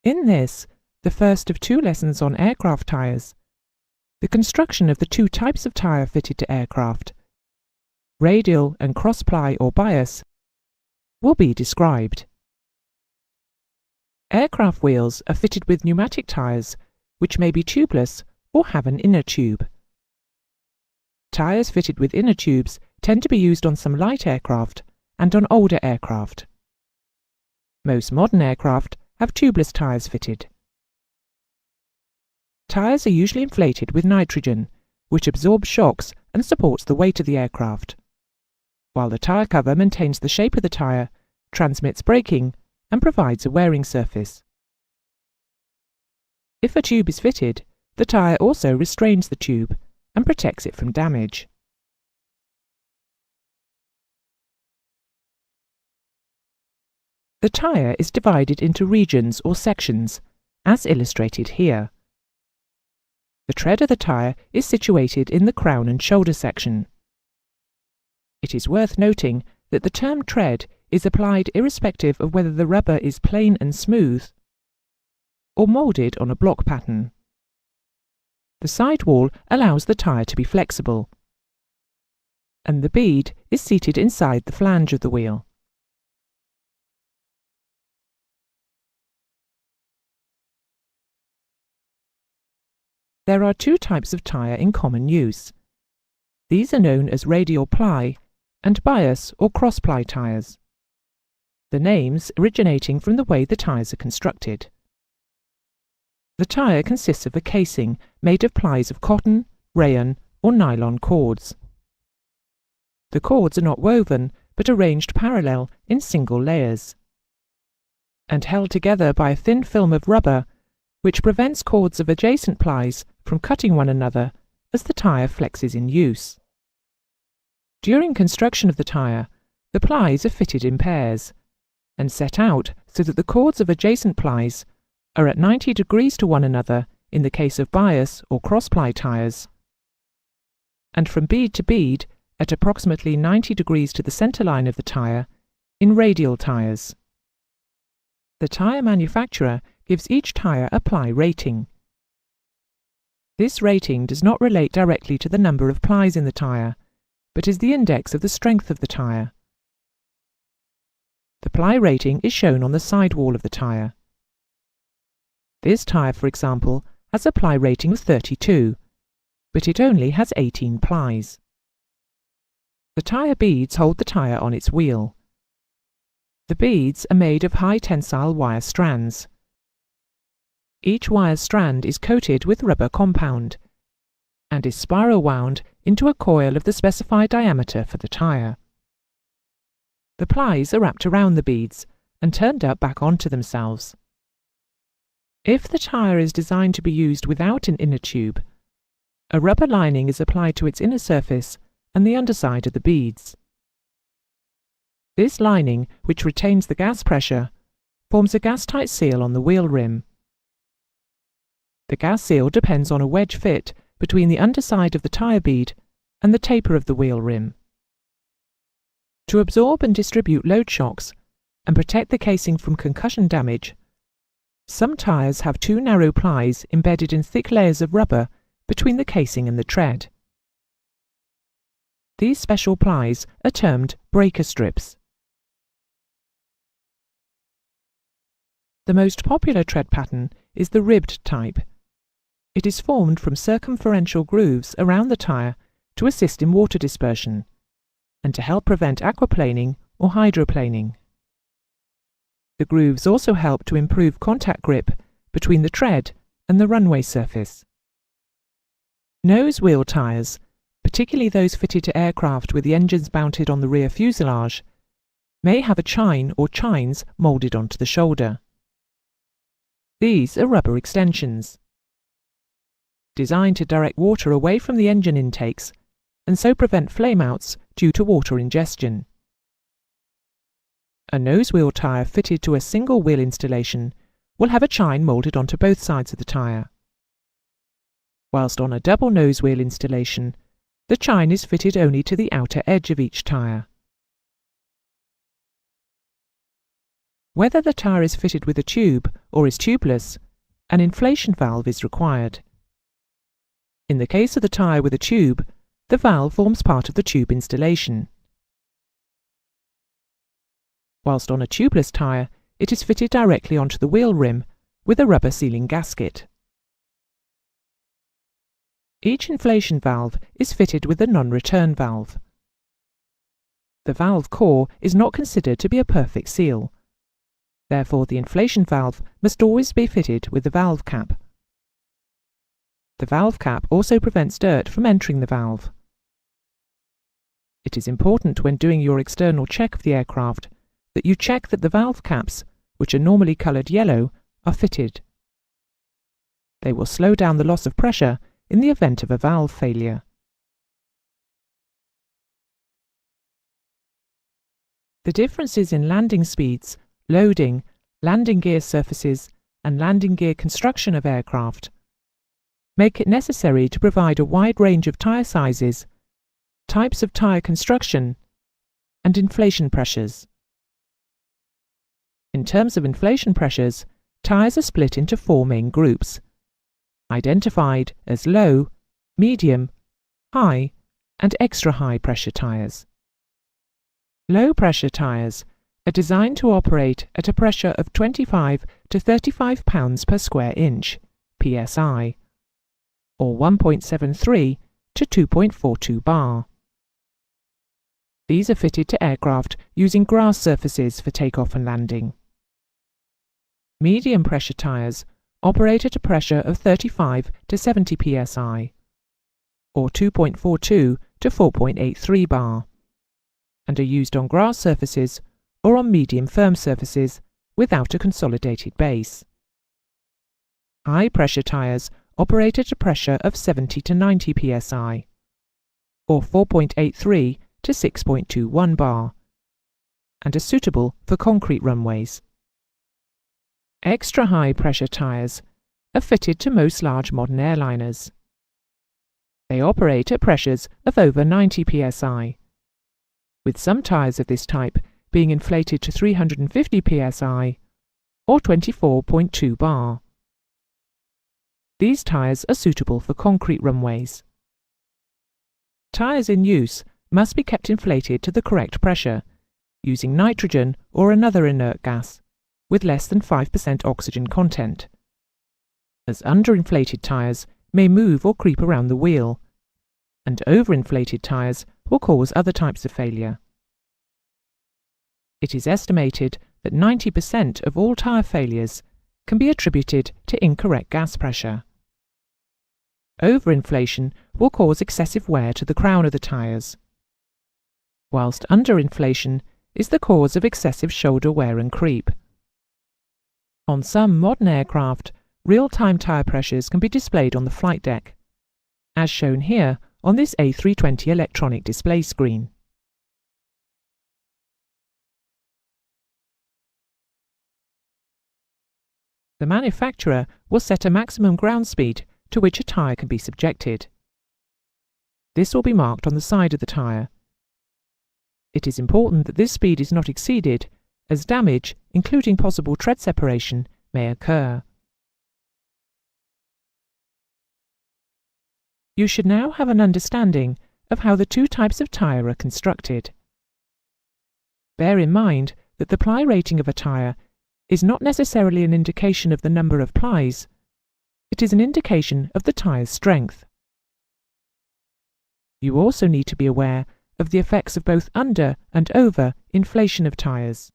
In this, the first of 2 lessons on aircraft tyres, the construction of the 2 types of tyre fitted to aircraft, radial and cross-ply or bias, will be described. Aircraft wheels are fitted with pneumatic tyres, which may be tubeless or have an inner tube. Tyres fitted with inner tubes tend to be used on some light aircraft and on older aircraft. Most modern aircraft have tubeless tyres fitted. Tyres are usually inflated with nitrogen, which absorbs shocks and supports the weight of the aircraft, while the tyre cover maintains the shape of the tyre, transmits braking, and provides a wearing surface. If a tube is fitted, the tyre also restrains the tube and protects it from damage. The tyre is divided into regions or sections, as illustrated here. The tread of the tyre is situated in the crown and shoulder section. It is worth noting that the term tread is applied irrespective of whether the rubber is plain and smooth or moulded on a block pattern. The sidewall allows the tyre to be flexible, and the bead is seated inside the flange of the wheel. There are 2 types of tyre in common use. These are known as radial ply and bias or cross-ply tyres, the names originating from the way the tyres are constructed. The tyre consists of a casing made of plies of cotton, rayon or nylon cords. The cords are not woven but arranged parallel in single layers, and held together by a thin film of rubber which prevents cords of adjacent plies from cutting one another as the tyre flexes in use. During construction of the tyre, the plies are fitted in pairs and set out so that the cords of adjacent plies are at 90 degrees to one another in the case of bias or cross-ply tyres, and from bead to bead at approximately 90 degrees to the centre line of the tyre in radial tyres. The tyre manufacturer gives each tyre a ply rating. This rating does not relate directly to the number of plies in the tyre, but is the index of the strength of the tyre. The ply rating is shown on the sidewall of the tyre. This tyre, for example, has a ply rating of 32, but it only has 18 plies. The tyre beads hold the tyre on its wheel. The beads are made of high tensile wire strands. Each wire strand is coated with rubber compound and is spiral wound into a coil of the specified diameter for the tyre. The plies are wrapped around the beads and turned up back onto themselves. If the tyre is designed to be used without an inner tube, a rubber lining is applied to its inner surface and the underside of the beads. This lining, which retains the gas pressure, forms a gas-tight seal on the wheel rim. The gas seal depends on a wedge fit between the underside of the tyre bead and the taper of the wheel rim. To absorb and distribute load shocks and protect the casing from concussion damage, some tyres have 2 narrow plies embedded in thick layers of rubber between the casing and the tread. These special plies are termed breaker strips. The most popular tread pattern is the ribbed type. It is formed from circumferential grooves around the tyre to assist in water dispersion and to help prevent aquaplaning or hydroplaning. The grooves also help to improve contact grip between the tread and the runway surface. Nose wheel tyres, particularly those fitted to aircraft with the engines mounted on the rear fuselage, may have a chine or chines moulded onto the shoulder. These are rubber extensions, designed to direct water away from the engine intakes and so prevent flameouts due to water ingestion. A nose wheel tyre fitted to a single wheel installation will have a chine moulded onto both sides of the tyre, whilst on a double nose wheel installation, the chine is fitted only to the outer edge of each tyre. Whether the tyre is fitted with a tube or is tubeless, an inflation valve is required. In the case of the tyre with a tube, the valve forms part of the tube installation. Whilst on a tubeless tyre, it is fitted directly onto the wheel rim with a rubber sealing gasket. Each inflation valve is fitted with a non-return valve. The valve core is not considered to be a perfect seal. Therefore, the inflation valve must always be fitted with the valve cap. The valve cap also prevents dirt from entering the valve. It is important when doing your external check of the aircraft that you check that the valve caps, which are normally coloured yellow, are fitted. They will slow down the loss of pressure in the event of a valve failure. The differences in landing speeds, loading, landing gear surfaces, and landing gear construction of aircraft make it necessary to provide a wide range of tyre sizes, types of tyre construction, and inflation pressures. In terms of inflation pressures, tyres are split into 4 main groups, identified as low, medium, high, and extra high pressure tyres. Low pressure tyres are designed to operate at a pressure of 25 to 35 pounds per square inch, psi, or 1.73 to 2.42 bar. These are fitted to aircraft using grass surfaces for takeoff and landing. Medium pressure tyres operate at a pressure of 35 to 70 psi, or 2.42 to 4.83 bar, and are used on grass surfaces or on medium firm surfaces without a consolidated base. High pressure tyres operate at a pressure of 70 to 90 psi, or 4.83 to 6.21 bar, and are suitable for concrete runways. Extra high pressure tyres are fitted to most large modern airliners. They operate at pressures of over 90 psi, with some tyres of this type being inflated to 350 psi or 24.2 bar. These tyres are suitable for concrete runways. Tyres in use must be kept inflated to the correct pressure, using nitrogen or another inert gas with less than 5% oxygen content, as underinflated tyres may move or creep around the wheel, and overinflated tyres will cause other types of failure. It is estimated that 90% of all tyre failures can be attributed to incorrect gas pressure. Overinflation will cause excessive wear to the crown of the tyres, whilst underinflation is the cause of excessive shoulder wear and creep. On some modern aircraft, real-time tyre pressures can be displayed on the flight deck, as shown here on this A320 electronic display screen. The manufacturer will set a maximum ground speed to which a tyre can be subjected. This will be marked on the side of the tyre. It is important that this speed is not exceeded, as damage, including possible tread separation, may occur. You should now have an understanding of how the two types of tyre are constructed. Bear in mind that the ply rating of a tyre is not necessarily an indication of the number of plies. It is an indication of the tyre's strength. You also need to be aware of the effects of both under and over inflation of tyres.